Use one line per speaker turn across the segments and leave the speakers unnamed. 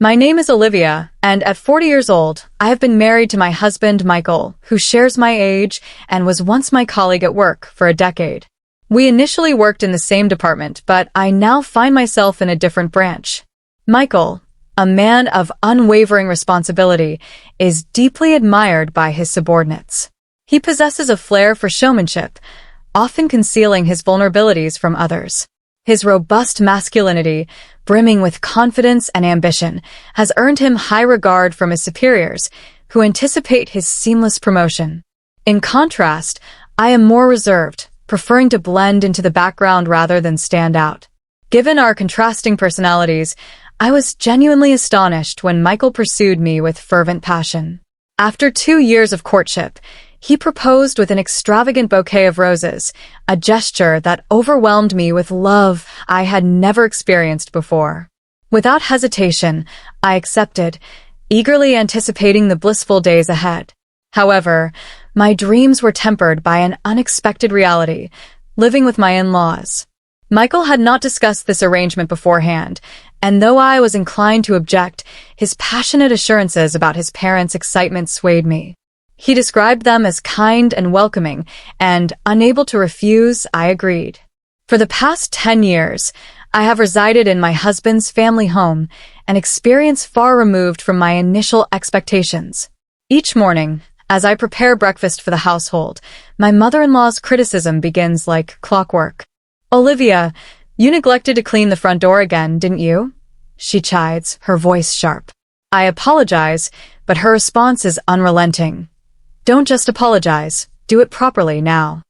My name is Olivia, and at 40 years old, I have been married to my husband, Michael, who shares my age and was once my colleague at work for a decade. We initially worked in the same department, but I now find myself in a different branch. Michael, a man of unwavering responsibility, is deeply admired by his subordinates. He possesses a flair for showmanship, often concealing his vulnerabilities from others. His robust masculinity, brimming with confidence and ambition, has earned him high regard from his superiors, who anticipate his seamless promotion. In contrast, I am more reserved, preferring to blend into the background rather than stand out. Given our contrasting personalities, I was genuinely astonished when Michael pursued me with fervent passion. After 2 years of courtship, he proposed with an extravagant bouquet of roses, a gesture that overwhelmed me with love I had never experienced before. Without hesitation, I accepted, eagerly anticipating the blissful days ahead. However, my dreams were tempered by an unexpected reality, living with my in-laws. Michael had not discussed this arrangement beforehand, and though I was inclined to object, his passionate assurances about his parents' excitement swayed me. He described them as kind and welcoming, and, unable to refuse, I agreed. For the past 10 years, I have resided in my husband's family home, an experience far removed from my initial expectations. Each morning, as I prepare breakfast for the household, my mother-in-law's criticism begins like clockwork. "Olivia, you neglected to clean the front door again, didn't you?" she chides, her voice sharp. I apologize, but her response is unrelenting. "Don't just apologize, do it properly now."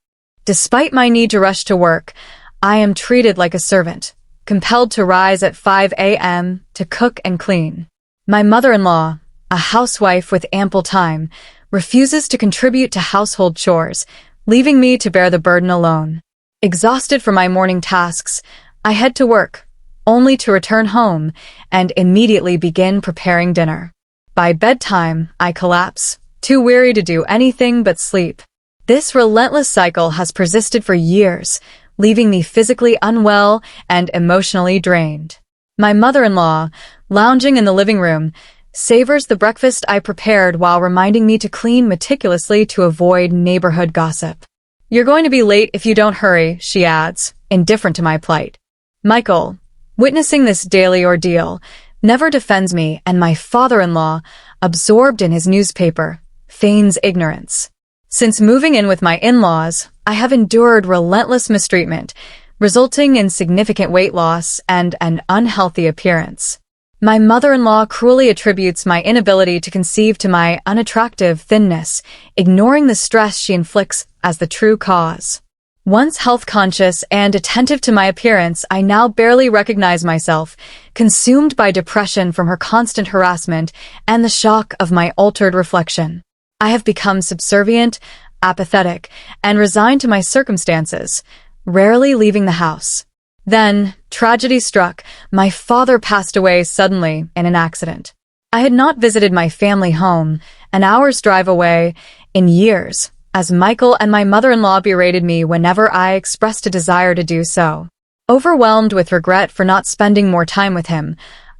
Despite my need to rush to work, I am treated like a servant, compelled to rise at 5 a.m. to cook and clean. My mother-in-law, a housewife with ample time, refuses to contribute to household chores, leaving me to bear the burden alone. Exhausted from my morning tasks, I head to work, only to return home and immediately begin preparing dinner. By bedtime, I collapse, too weary to do anything but sleep. This relentless cycle has persisted for years, leaving me physically unwell and emotionally drained. My mother-in-law, lounging in the living room, savors the breakfast I prepared while reminding me to clean meticulously to avoid neighborhood gossip. "You're going to be late if you don't hurry," she adds, indifferent to my plight. Michael, witnessing this daily ordeal, never defends me, and my father-in-law, absorbed in his newspaper, feigns ignorance. Since moving in with my in-laws, I have endured relentless mistreatment, resulting in significant weight loss and an unhealthy appearance. My mother-in-law cruelly attributes my inability to conceive to my unattractive thinness, ignoring the stress she inflicts as the true cause. Once health-conscious and attentive to my appearance, I now barely recognize myself, consumed by depression from her constant harassment and the shock of my altered reflection. I have become subservient, apathetic, and resigned to my circumstances, rarely leaving the house. Then, tragedy struck. My father passed away suddenly in an accident. I had not visited my family home, an hour's drive away, in years, as Michael and my mother-in-law berated me whenever I expressed a desire to do so. Overwhelmed with regret for not spending more time with him,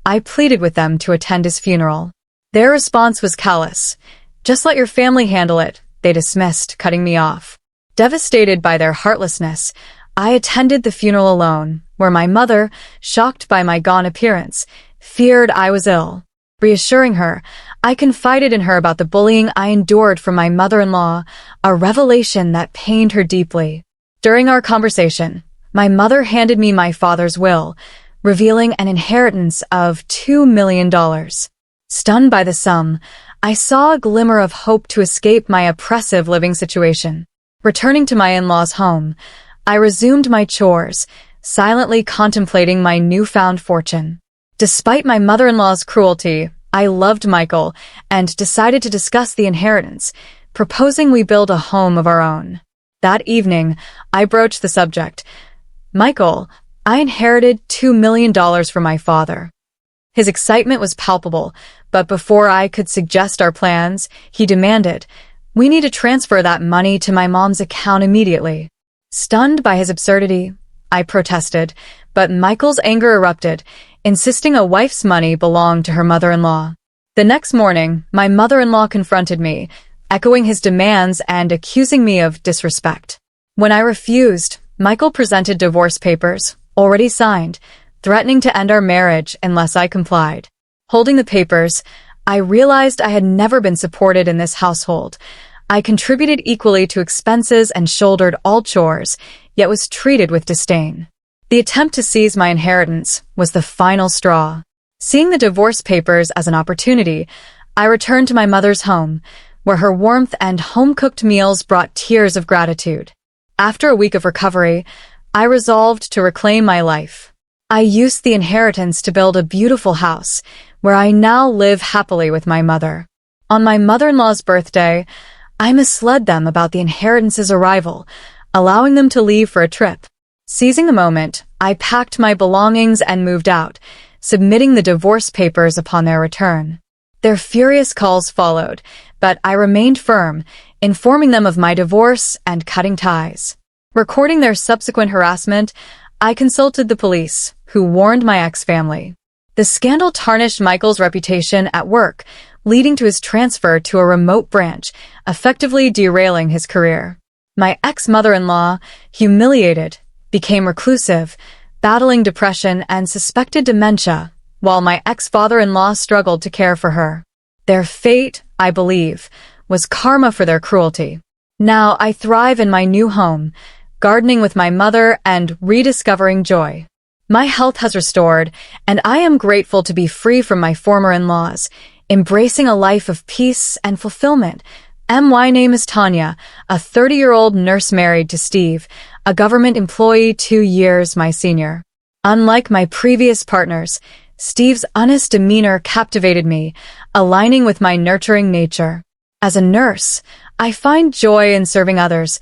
I pleaded with them to attend his funeral. Their response was callous. "Just let your family handle it," they dismissed, cutting me off. Devastated by their heartlessness, I attended the funeral alone, where my mother, shocked by my gaunt appearance, feared I was ill. Reassuring her, I confided in her about the bullying I endured from my mother-in-law, a revelation that pained her deeply. During our conversation, my mother handed me my father's will, revealing an inheritance of $2 million. Stunned by the sum, I saw a glimmer of hope to escape my oppressive living situation. Returning to my in-laws' home, I resumed my chores, silently contemplating my newfound fortune. Despite my mother-in-law's cruelty, I loved Michael and decided to discuss the inheritance, proposing we build a home of our own. That evening, I broached the subject. "Michael, I inherited $2 million from my father." His excitement was palpable, but before I could suggest our plans, he demanded, "We need to transfer that money to my mom's account immediately." Stunned by his absurdity, I protested, but Michael's anger erupted, insisting a wife's money belonged to her mother-in-law. The next morning, my mother-in-law confronted me, echoing his demands and accusing me of disrespect. When I refused, Michael presented divorce papers, already signed, threatening to end our marriage unless I complied. Holding the papers, I realized I had never been supported in this household. I contributed equally to expenses and shouldered all chores, yet was treated with disdain. The attempt to seize my inheritance was the final straw. Seeing the divorce papers as an opportunity, I returned to my mother's home, where her warmth and home-cooked meals brought tears of gratitude. After a week of recovery, I resolved to reclaim my life. I used the inheritance to build a beautiful house, where I now live happily with my mother. On my mother-in-law's birthday, I misled them about the inheritance's arrival, allowing them to leave for a trip. Seizing the moment, I packed my belongings and moved out, submitting the divorce papers upon their return. Their furious calls followed, but I remained firm, informing them of my divorce and cutting ties. Recording their subsequent harassment, I consulted the police, who warned my ex-family. The scandal tarnished Michael's reputation at work, leading to his transfer to a remote branch, effectively derailing his career. My ex-mother-in-law, humiliated, became reclusive, battling depression and suspected dementia, while my ex-father-in-law struggled to care for her. Their fate, I believe, was karma for their cruelty. Now I thrive in my new home, gardening with my mother and rediscovering joy. My health has restored, and I am grateful to be free from my former in-laws, embracing a life of peace and fulfillment. My name is Tanya, a 30-year-old nurse married to Steve, a government employee 2 years my senior. Unlike my previous partners, Steve's honest demeanor captivated me, aligning with my nurturing nature. As a nurse, I find joy in serving others,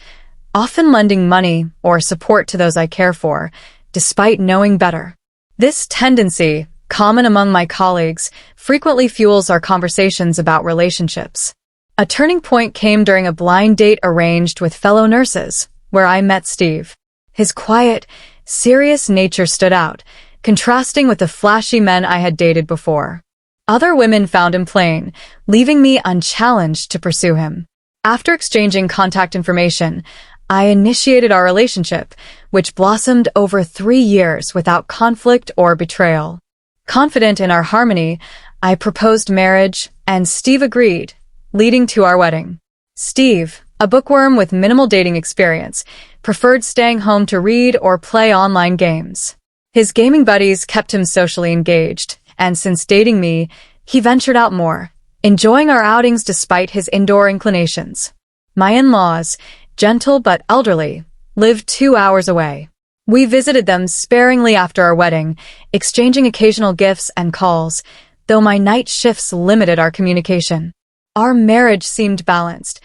often lending money or support to those I care for, despite knowing better. This tendency, common among my colleagues, frequently fuels our conversations about relationships. A turning point came during a blind date arranged with fellow nurses, where I met Steve. His quiet, serious nature stood out, contrasting with the flashy men I had dated before. Other women found him plain, leaving me unchallenged to pursue him. After exchanging contact information, I initiated our relationship, which blossomed over 3 years without conflict or betrayal. Confident in our harmony, I proposed marriage, and Steve agreed, leading to our wedding. Steve, a bookworm with minimal dating experience, preferred staying home to read or play online games. His gaming buddies kept him socially engaged, and since dating me, he ventured out more, enjoying our outings despite his indoor inclinations. My in-laws, gentle but elderly, lived 2 hours away. We visited them sparingly after our wedding, exchanging occasional gifts and calls, though my night shifts limited our communication. Our marriage seemed balanced.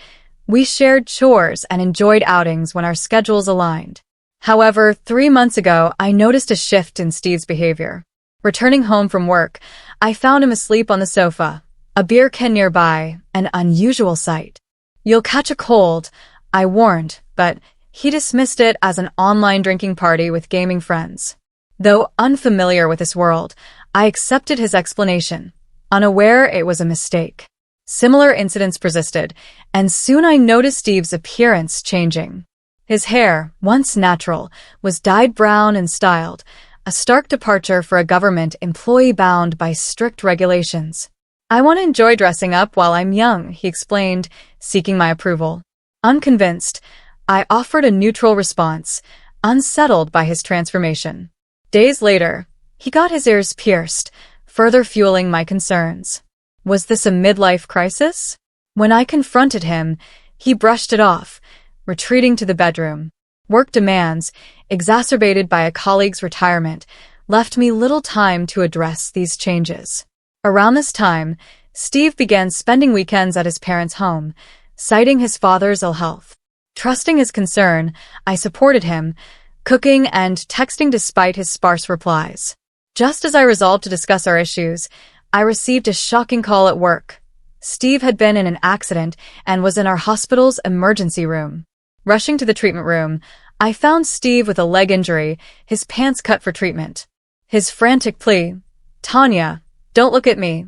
We shared chores and enjoyed outings when our schedules aligned. However, 3 months ago, I noticed a shift in Steve's behavior. Returning home from work, I found him asleep on the sofa, a beer can nearby, an unusual sight. "You'll catch a cold," I warned, but he dismissed it as an online drinking party with gaming friends. Though unfamiliar with this world, I accepted his explanation, unaware it was a mistake. Similar incidents persisted, and soon I noticed Steve's appearance changing. His hair, once natural, was dyed brown and styled, a stark departure for a government employee bound by strict regulations. "I want to enjoy dressing up while I'm young," he explained, seeking my approval. Unconvinced, I offered a neutral response, unsettled by his transformation. Days later, he got his ears pierced, further fueling my concerns. Was this a midlife crisis? When I confronted him, he brushed it off, retreating to the bedroom. Work demands, exacerbated by a colleague's retirement, left me little time to address these changes. Around this time, Steve began spending weekends at his parents' home, citing his father's ill health. Trusting his concern, I supported him, cooking and texting despite his sparse replies. Just as I resolved to discuss our issues, I received a shocking call at work. Steve had been in an accident and was in our hospital's emergency room. Rushing to the treatment room, I found Steve with a leg injury, his pants cut for treatment. His frantic plea, Tanya, don't look at me,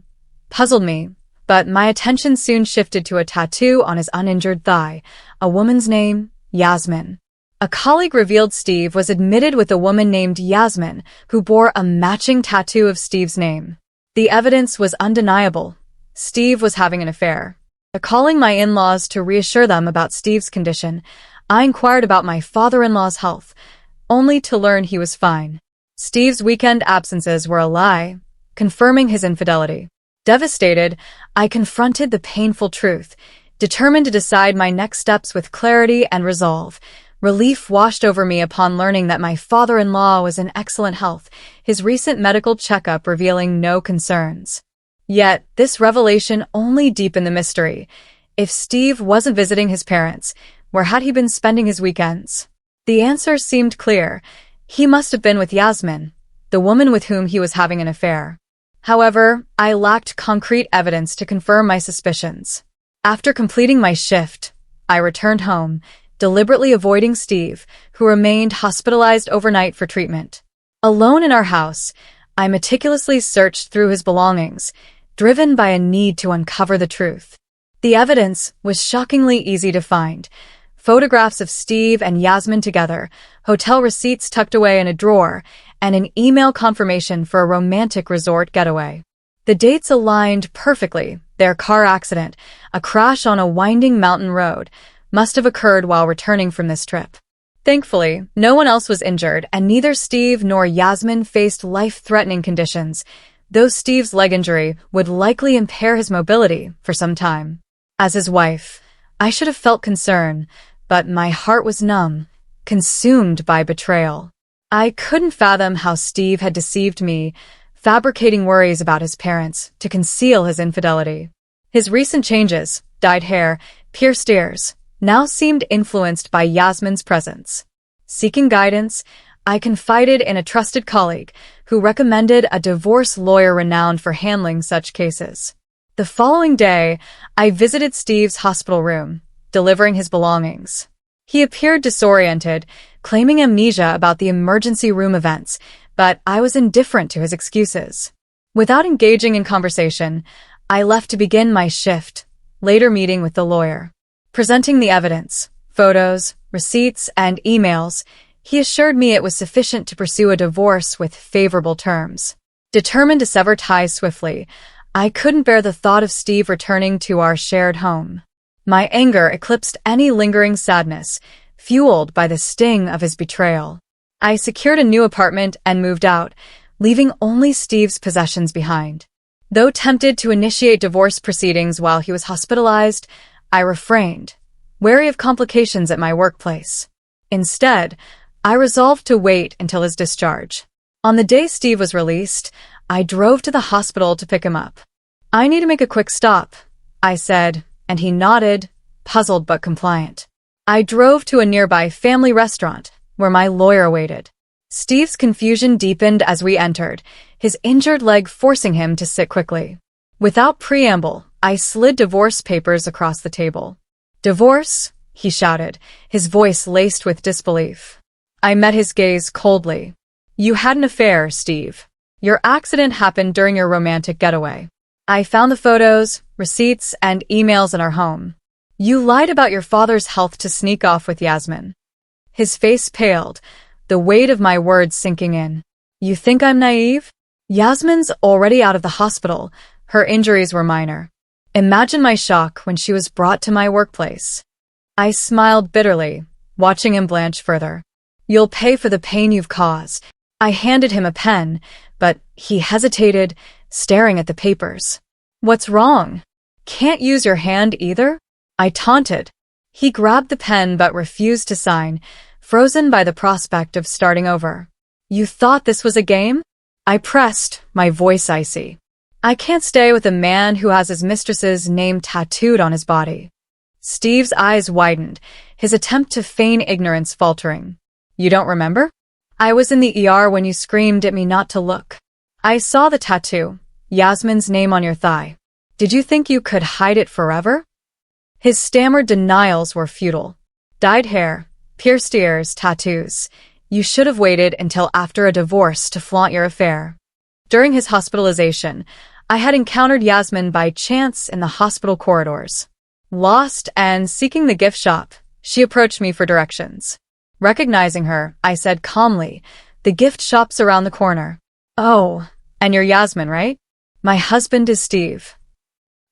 puzzled me, but my attention soon shifted to a tattoo on his uninjured thigh, a woman's name, Yasmin. A colleague revealed Steve was admitted with a woman named Yasmin, who bore a matching tattoo of Steve's name. The evidence was undeniable. Steve was having an affair. Calling my in-laws to reassure them about Steve's condition, I inquired about my father-in-law's health, only to learn he was fine. Steve's weekend absences were a lie, confirming his infidelity. Devastated, I confronted the painful truth, determined to decide my next steps with clarity and resolve. Relief washed over me upon learning that my father-in-law was in excellent health, his recent medical checkup revealing no concerns. Yet, this revelation only deepened the mystery. If Steve wasn't visiting his parents, where had he been spending his weekends? The answer seemed clear. He must have been with Yasmin, the woman with whom he was having an affair. However, I lacked concrete evidence to confirm my suspicions. After completing my shift, I returned home, deliberately avoiding Steve, who remained hospitalized overnight for treatment. Alone in our house, I meticulously searched through his belongings, driven by a need to uncover the truth. The evidence was shockingly easy to find. Photographs of Steve and Yasmin together, hotel receipts tucked away in a drawer, and an email confirmation for a romantic resort getaway. The dates aligned perfectly. Their car accident, a crash on a winding mountain road, must have occurred while returning from this trip. Thankfully, no one else was injured, and neither Steve nor Yasmin faced life-threatening conditions, though Steve's leg injury would likely impair his mobility for some time. As his wife, I should have felt concern, but my heart was numb, consumed by betrayal. I couldn't fathom how Steve had deceived me, fabricating worries about his parents to conceal his infidelity. His recent changes, dyed hair, pierced ears, now seemed influenced by Yasmin's presence. Seeking guidance, I confided in a trusted colleague who recommended a divorce lawyer renowned for handling such cases. The following day, I visited Steve's hospital room, delivering his belongings. He appeared disoriented, claiming amnesia about the emergency room events, but I was indifferent to his excuses. Without engaging in conversation, I left to begin my shift, later meeting with the lawyer. Presenting the evidence, photos, receipts, and emails, he assured me it was sufficient to pursue a divorce with favorable terms. Determined to sever ties swiftly, I couldn't bear the thought of Steve returning to our shared home. My anger eclipsed any lingering sadness, fueled by the sting of his betrayal. I secured a new apartment and moved out, leaving only Steve's possessions behind. Though tempted to initiate divorce proceedings while he was hospitalized, I refrained, wary of complications at my workplace. Instead, I resolved to wait until his discharge. On the day Steve was released, I drove to the hospital to pick him up. "I need to make a quick stop," I said, and he nodded, puzzled but compliant. I drove to a nearby family restaurant, where my lawyer waited. Steve's confusion deepened as we entered, his injured leg forcing him to sit quickly. Without preamble, I slid divorce papers across the table. "Divorce?" he shouted, his voice laced with disbelief. I met his gaze coldly. "You had an affair, Steve. Your accident happened during your romantic getaway. I found the photos, receipts, and emails in our home. You lied about your father's health to sneak off with Yasmin." His face paled, the weight of my words sinking in. "You think I'm naive? Yasmin's already out of the hospital. Her injuries were minor. Imagine my shock when she was brought to my workplace." I smiled bitterly, watching him blanch further. "You'll pay for the pain you've caused." I handed him a pen, but he hesitated, staring at the papers. "What's wrong? Can't use your hand either?" I taunted. He grabbed the pen but refused to sign, frozen by the prospect of starting over. "You thought this was a game?" I pressed, my voice icy. "I can't stay with a man who has his mistress's name tattooed on his body." Steve's eyes widened, his attempt to feign ignorance faltering. "You don't remember? I was in the ER when you screamed at me not to look. I saw the tattoo, Yasmin's name on your thigh. Did you think you could hide it forever?" His stammered denials were futile. "Dyed hair, pierced ears, tattoos. You should have waited until after a divorce to flaunt your affair." During his hospitalization, I had encountered Yasmin by chance in the hospital corridors. Lost and seeking the gift shop, she approached me for directions. Recognizing her, I said calmly, "The gift shop's around the corner." "Oh, and you're Yasmin, right?" "My husband is Steve."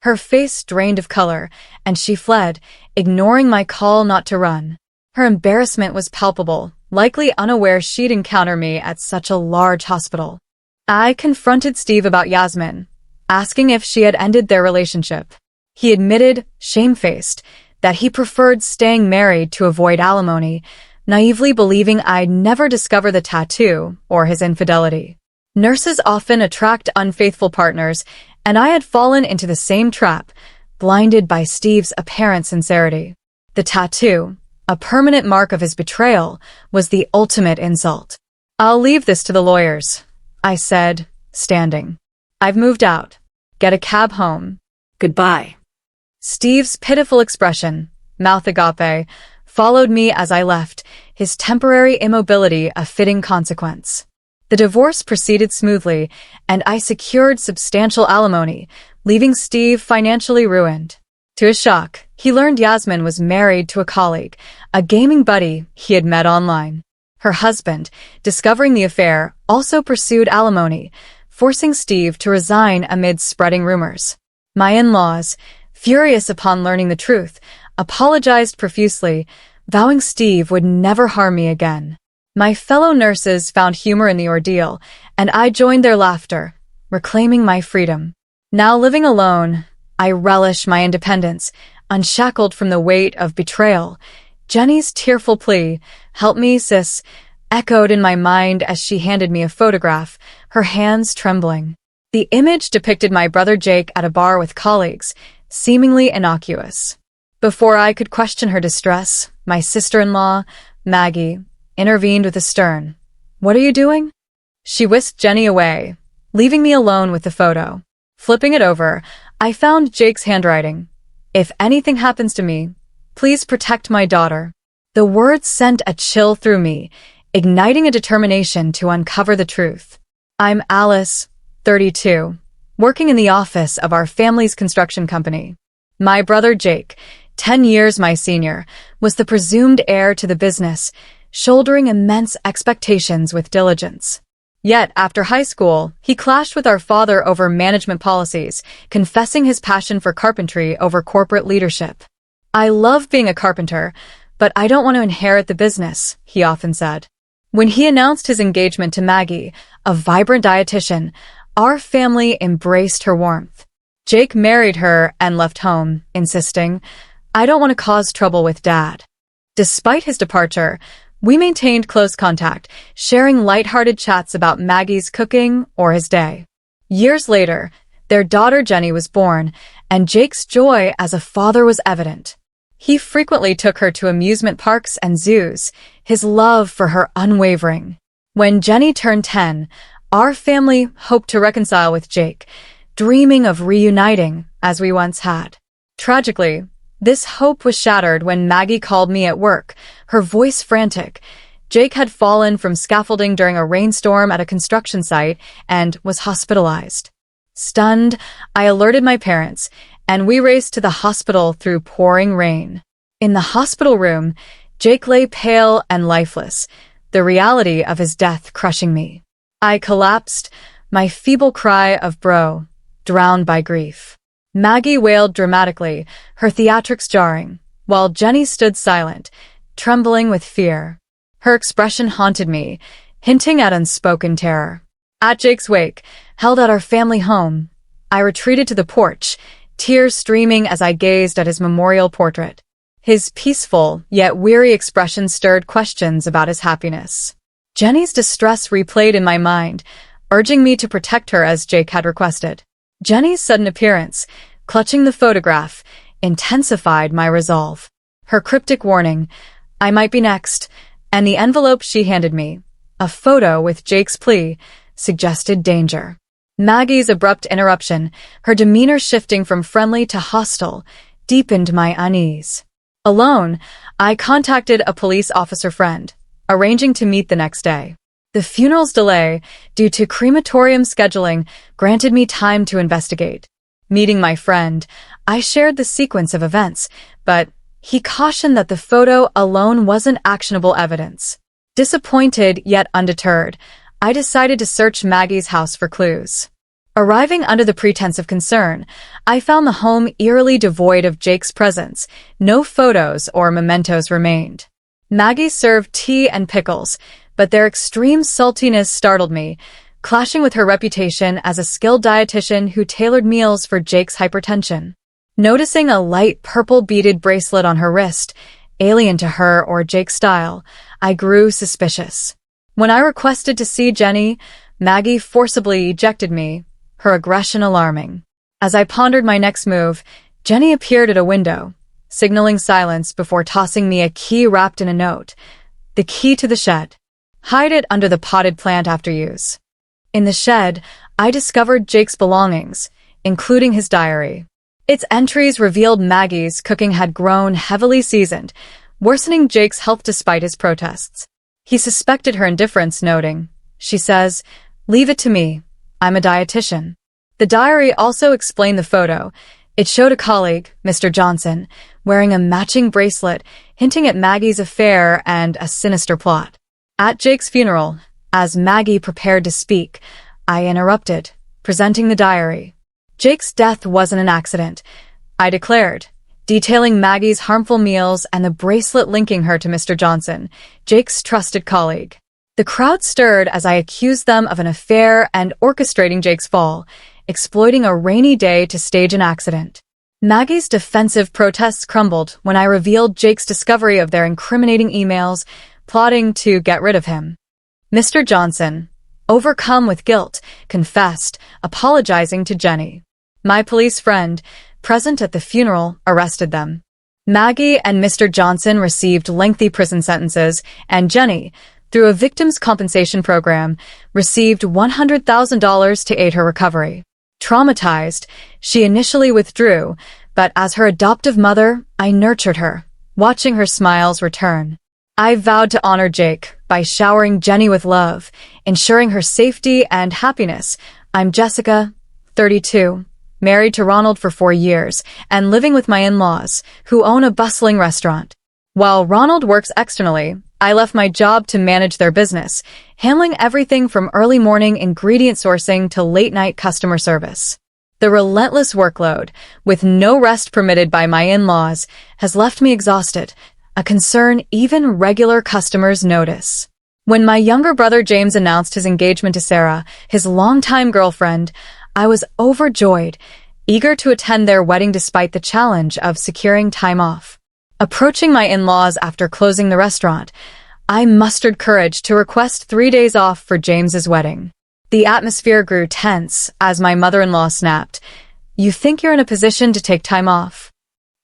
Her face drained of color, and she fled, ignoring my call not to run. Her embarrassment was palpable, likely unaware she'd encounter me at such a large hospital. I confronted Steve about Yasmin, asking if she had ended their relationship. He admitted, shamefaced, that he preferred staying married to avoid alimony, naively believing I'd never discover the tattoo or his infidelity. Nurses often attract unfaithful partners, and I had fallen into the same trap, blinded by Steve's apparent sincerity. The tattoo, a permanent mark of his betrayal, was the ultimate insult. "I'll leave this to the lawyers," I said, standing. "I've moved out. Get a cab home. Goodbye." Steve's pitiful expression, mouth agape, followed me as I left, his temporary immobility a fitting consequence. The divorce proceeded smoothly, and I secured substantial alimony, leaving Steve financially ruined. To his shock, he learned Yasmin was married to a colleague, a gaming buddy he had met online. Her husband, discovering the affair, also pursued alimony, forcing Steve to resign amid spreading rumors. My in-laws, furious upon learning the truth, apologized profusely, vowing Steve would never harm me again. My fellow nurses found humor in the ordeal, and I joined their laughter, reclaiming my freedom. Now living alone, I relish my independence, unshackled from the weight of betrayal. Jenny's tearful plea, "Help me, sis," echoed in my mind as she handed me a photograph, her hands trembling. The image depicted my brother Jake at a bar with colleagues, seemingly innocuous. Before I could question her distress, my sister-in-law, Maggie, intervened with a stern, "What are you doing?" She whisked Jenny away, leaving me alone with the photo. Flipping it over, I found Jake's handwriting. "If anything happens to me, please protect my daughter." The words sent a chill through me, igniting a determination to uncover the truth. I'm Alice, 32, working in the office of our family's construction company. My brother Jake, 10 years my senior, was the presumed heir to the business, shouldering immense expectations with diligence. Yet, after high school, he clashed with our father over management policies, confessing his passion for carpentry over corporate leadership. "I love being a carpenter, but I don't want to inherit the business," he often said. When he announced his engagement to Maggie, a vibrant dietitian, our family embraced her warmth. Jake married her and left home, insisting, "I don't want to cause trouble with Dad." Despite his departure, we maintained close contact, sharing lighthearted chats about Maggie's cooking or his day. Years later, their daughter Jenny was born, and Jake's joy as a father was evident. He frequently took her to amusement parks and zoos, his love for her unwavering. When Jenny turned 10, our family hoped to reconcile with Jake, dreaming of reuniting as we once had. Tragically, this hope was shattered when Maggie called me at work, her voice frantic. Jake had fallen from scaffolding during a rainstorm at a construction site and was hospitalized. Stunned, I alerted my parents, and we raced to the hospital through pouring rain. In the hospital room, Jake lay pale and lifeless, the reality of his death crushing me. I collapsed, my feeble cry of "bro," drowned by grief. Maggie wailed dramatically, her theatrics jarring, while Jenny stood silent, trembling with fear. Her expression haunted me, hinting at unspoken terror. At Jake's wake, held at our family home, I retreated to the porch, tears streaming as I gazed at his memorial portrait. His peaceful, yet weary expression stirred questions about his happiness. Jenny's distress replayed in my mind, urging me to protect her as Jake had requested. Jenny's sudden appearance, clutching the photograph, intensified my resolve. Her cryptic warning, "I might be next," and the envelope she handed me, a photo with Jake's plea, suggested danger. Maggie's abrupt interruption, her demeanor shifting from friendly to hostile, deepened my unease. Alone, I contacted a police officer friend, arranging to meet the next day. The funeral's delay, due to crematorium scheduling, granted me time to investigate. Meeting my friend, I shared the sequence of events, but he cautioned that the photo alone wasn't actionable evidence. Disappointed yet undeterred, I decided to search Maggie's house for clues. Arriving under the pretense of concern, I found the home eerily devoid of Jake's presence. No photos or mementos remained. Maggie served tea and pickles, but their extreme saltiness startled me, clashing with her reputation as a skilled dietitian who tailored meals for Jake's hypertension. Noticing a light purple beaded bracelet on her wrist, alien to her or Jake's style, I grew suspicious. When I requested to see Jenny, Maggie forcibly ejected me, her aggression alarming. As I pondered my next move, Jenny appeared at a window, signaling silence before tossing me a key wrapped in a note. The key to the shed. Hide it under the potted plant after use. In the shed, I discovered Jake's belongings, including his diary. Its entries revealed Maggie's cooking had grown heavily seasoned, worsening Jake's health despite his protests. He suspected her indifference, noting, "She says, leave it to me. I'm a dietitian." The diary also explained the photo. It showed a colleague, Mr. Johnson, wearing a matching bracelet, hinting at Maggie's affair and a sinister plot. At Jake's funeral, as Maggie prepared to speak, I interrupted, presenting the diary. Jake's death wasn't an accident, I declared, detailing Maggie's harmful meals and the bracelet linking her to Mr. Johnson, Jake's trusted colleague. The crowd stirred as I accused them of an affair and orchestrating Jake's fall, exploiting a rainy day to stage an accident. Maggie's defensive protests crumbled when I revealed Jake's discovery of their incriminating emails, plotting to get rid of him. Mr. Johnson, overcome with guilt, confessed, apologizing to Jenny. My police friend, present at the funeral, arrested them. Maggie and Mr. Johnson received lengthy prison sentences, and Jenny, through a victims' compensation program, received $100,000 to aid her recovery. Traumatized, she initially withdrew, but as her adoptive mother, I nurtured her, watching her smiles return. I vowed to honor Jake by showering Jenny with love, ensuring her safety and happiness. I'm Jessica, 32, married to Ronald for 4 years, and living with my in-laws, who own a bustling restaurant. While Ronald works externally, I left my job to manage their business, handling everything from early morning ingredient sourcing to late-night customer service. The relentless workload, with no rest permitted by my in-laws, has left me exhausted, a concern even regular customers notice. When my younger brother James announced his engagement to Sarah, his longtime girlfriend, I was overjoyed, eager to attend their wedding despite the challenge of securing time off. Approaching my in-laws after closing the restaurant, I mustered courage to request 3 days off for James's wedding. The atmosphere grew tense as my mother-in-law snapped, "You think you're in a position to take time off?"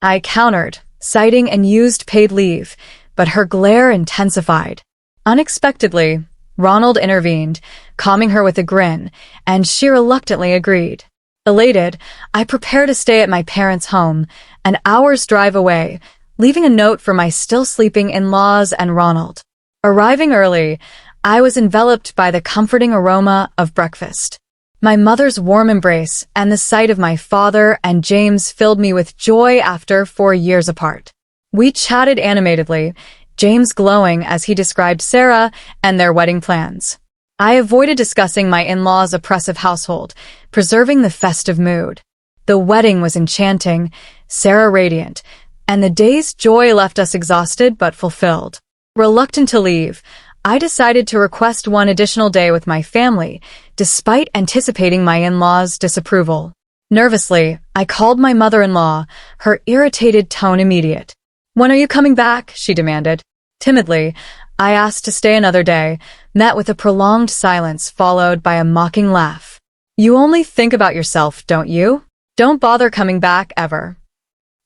I countered, citing unused paid leave, but her glare intensified. Unexpectedly, Ronald intervened, calming her with a grin, and she reluctantly agreed. Elated, I prepared to stay at my parents' home, an hour's drive away, leaving a note for my still-sleeping in-laws and Ronald. Arriving early, I was enveloped by the comforting aroma of breakfast. My mother's warm embrace and the sight of my father and James filled me with joy after 4 years apart. We chatted animatedly, James glowing as he described Sarah and their wedding plans. I avoided discussing my in-laws' oppressive household, preserving the festive mood. The wedding was enchanting, Sarah radiant, and the day's joy left us exhausted but fulfilled. Reluctant to leave, I decided to request 1 additional day with my family, despite anticipating my in-laws' disapproval. Nervously, I called my mother-in-law, her irritated tone immediate. "When are you coming back?" she demanded. Timidly, I asked to stay another day, met with a prolonged silence followed by a mocking laugh. "You only think about yourself, don't you? Don't bother coming back ever."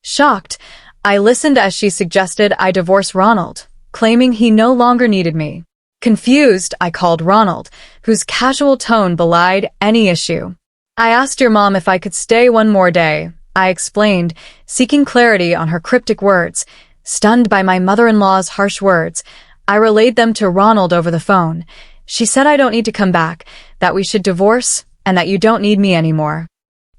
Shocked, I listened as she suggested I divorce Ronald, claiming he no longer needed me. Confused, I called Ronald, whose casual tone belied any issue. "I asked your mom if I could stay 1 more day," I explained, seeking clarity on her cryptic words. Stunned by my mother-in-law's harsh words, I relayed them to Ronald over the phone. She said I don't need to come back, that we should divorce, and that you don't need me anymore.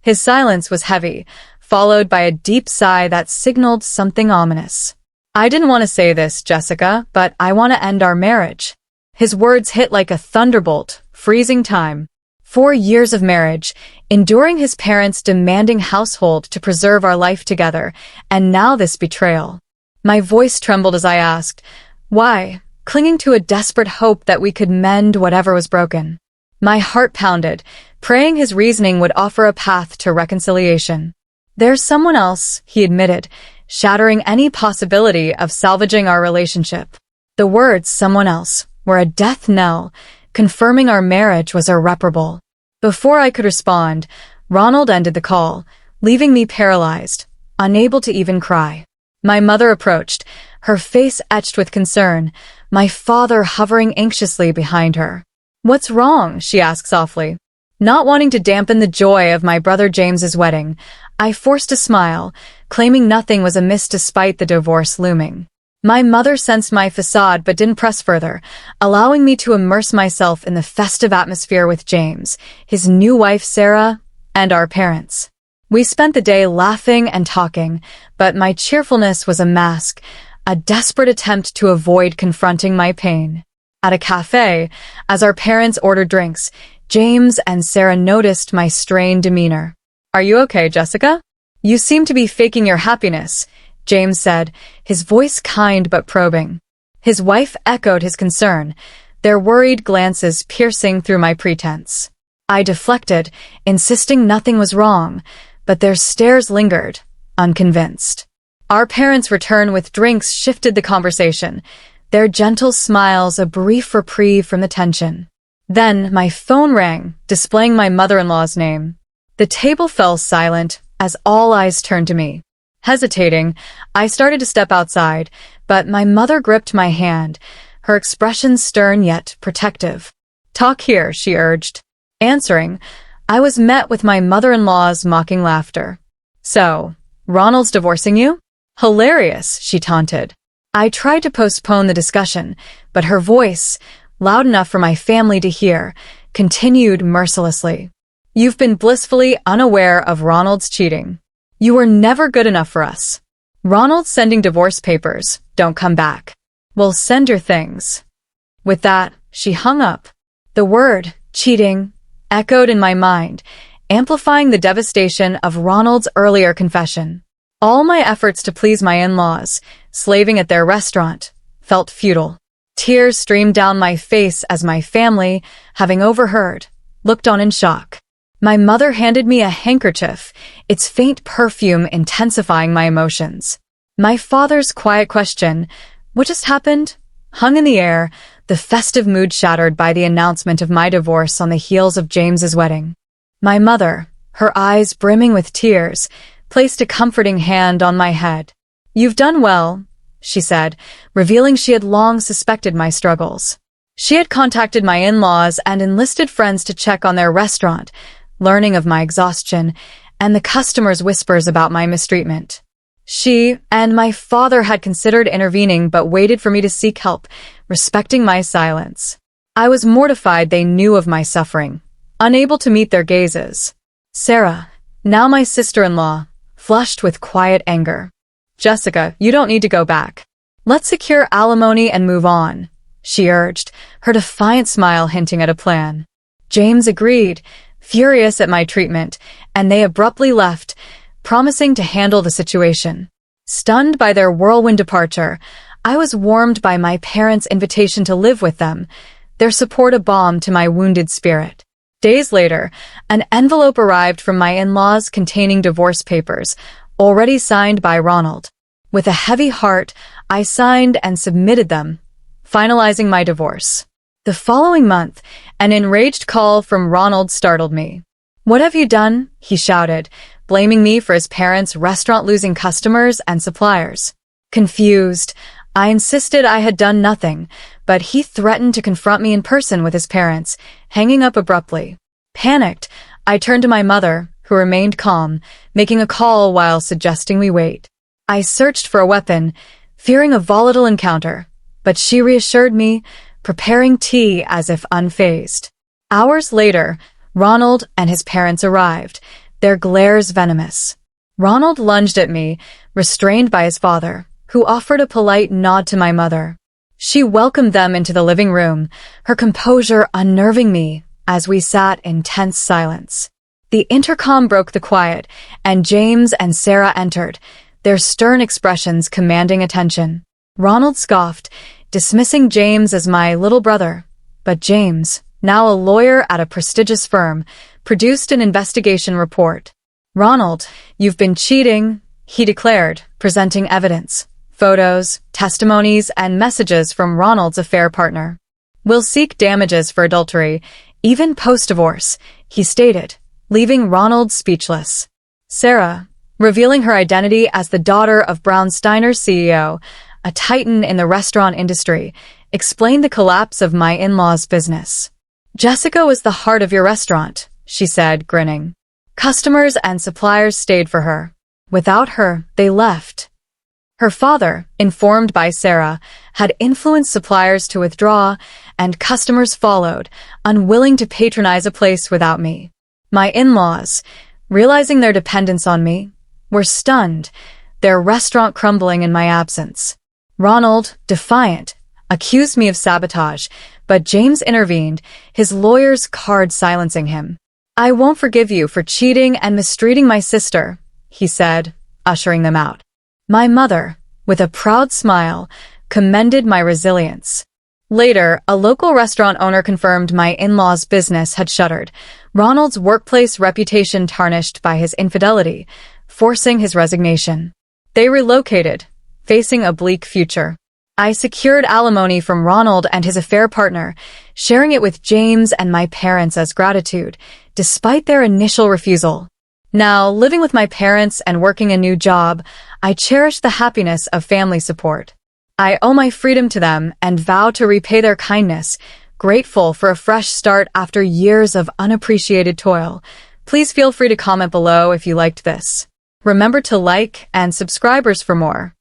His silence was heavy, followed by a deep sigh that signaled something ominous. I didn't want to say this, Jessica, but I want to end our marriage. His words hit like a thunderbolt, freezing time. 4 years of marriage, enduring his parents' demanding household to preserve our life together, and now this betrayal. My voice trembled as I asked, why, clinging to a desperate hope that we could mend whatever was broken. My heart pounded, praying his reasoning would offer a path to reconciliation. There's someone else, he admitted, shattering any possibility of salvaging our relationship. The words someone else were a death knell, confirming our marriage was irreparable. Before I could respond, Ronald ended the call, leaving me paralyzed, unable to even cry. My mother approached, her face etched with concern, my father hovering anxiously behind her. What's wrong? She asked softly. Not wanting to dampen the joy of my brother James's wedding, I forced a smile, claiming nothing was amiss despite the divorce looming. My mother sensed my facade but didn't press further, allowing me to immerse myself in the festive atmosphere with James, his new wife Sarah, and our parents. We spent the day laughing and talking, but my cheerfulness was a mask, a desperate attempt to avoid confronting my pain. At a cafe, as our parents ordered drinks, James and Sarah noticed my strained demeanor. Are you okay, Jessica? You seem to be faking your happiness, James said, his voice kind but probing. His wife echoed his concern, their worried glances piercing through my pretense. I deflected, insisting nothing was wrong, but their stares lingered, unconvinced. Our parents' return with drinks shifted the conversation, their gentle smiles a brief reprieve from the tension. Then my phone rang, displaying my mother-in-law's name. The table fell silent as all eyes turned to me. Hesitating, I started to step outside, but my mother gripped my hand, her expression stern yet protective. Talk here, she urged. Answering, I was met with my mother-in-law's mocking laughter. So, Ronald's divorcing you? Hilarious, she taunted. I tried to postpone the discussion, but her voice, loud enough for my family to hear, continued mercilessly. You've been blissfully unaware of Ronald's cheating. You were never good enough for us. Ronald's sending divorce papers. Don't come back. We'll send your things. With that, she hung up. The word, cheating, echoed in my mind, amplifying the devastation of Ronald's earlier confession. All my efforts to please my in-laws, slaving at their restaurant, felt futile. Tears streamed down my face as my family, having overheard, looked on in shock. My mother handed me a handkerchief, its faint perfume intensifying my emotions. My father's quiet question, what just happened, hung in the air, the festive mood shattered by the announcement of my divorce on the heels of James's wedding. My mother, her eyes brimming with tears, placed a comforting hand on my head. You've done well, she said, revealing she had long suspected my struggles. She had contacted my in-laws and enlisted friends to check on their restaurant, learning of my exhaustion and the customers' whispers about my mistreatment. She and my father had considered intervening but waited for me to seek help, respecting my silence. I was mortified they knew of my suffering, unable to meet their gazes. Sarah, now my sister-in-law, flushed with quiet anger. Jessica, you don't need to go back. Let's secure alimony and move on, she urged, her defiant smile hinting at a plan. James agreed, furious at my treatment, and they abruptly left, promising to handle the situation. Stunned by their whirlwind departure, I was warmed by my parents' invitation to live with them, their support a balm to my wounded spirit. Days later, an envelope arrived from my in-laws containing divorce papers, already signed by Ronald. With a heavy heart, I signed and submitted them, finalizing my divorce. The following month, an enraged call from Ronald startled me. What have you done? He shouted, blaming me for his parents' restaurant losing customers and suppliers. Confused, I insisted I had done nothing, but he threatened to confront me in person with his parents, hanging up abruptly. Panicked, I turned to my mother, who remained calm, making a call while suggesting we wait. I searched for a weapon, fearing a volatile encounter, but she reassured me, preparing tea as if unfazed. Hours later, Ronald and his parents arrived, their glares venomous. Ronald lunged at me, restrained by his father, who offered a polite nod to my mother. She welcomed them into the living room, her composure unnerving me as we sat in tense silence. The intercom broke the quiet, and James and Sarah entered, their stern expressions commanding attention. Ronald scoffed, dismissing James as my little brother. But James, now a lawyer at a prestigious firm, produced an investigation report. "Ronald, you've been cheating," he declared, presenting evidence, photos, testimonies, and messages from Ronald's affair partner. "We'll seek damages for adultery, even post-divorce," he stated, leaving Ronald speechless. Sarah, revealing her identity as the daughter of Brown Steiner's CEO, a titan in the restaurant industry, explained the collapse of my in-laws' business. "Jessica was the heart of your restaurant," she said, grinning. "Customers and suppliers stayed for her. Without her, they left." Her father, informed by Sarah, had influenced suppliers to withdraw, and customers followed, unwilling to patronize a place without me. My in-laws, realizing their dependence on me, were stunned, their restaurant crumbling in my absence. Ronald, defiant, accused me of sabotage, but James intervened, his lawyer's card silencing him. "I won't forgive you for cheating and mistreating my sister," he said, ushering them out. My mother, with a proud smile, commended my resilience. Later, a local restaurant owner confirmed my in-laws' business had shuttered, Ronald's workplace reputation tarnished by his infidelity, forcing his resignation. They relocated, facing a bleak future. I secured alimony from Ronald and his affair partner, sharing it with James and my parents as gratitude, despite their initial refusal. Now, living with my parents and working a new job, I cherish the happiness of family support. I owe my freedom to them and vow to repay their kindness, grateful for a fresh start after years of unappreciated toil. Please feel free to comment below if you liked this. Remember to like and subscribe for more.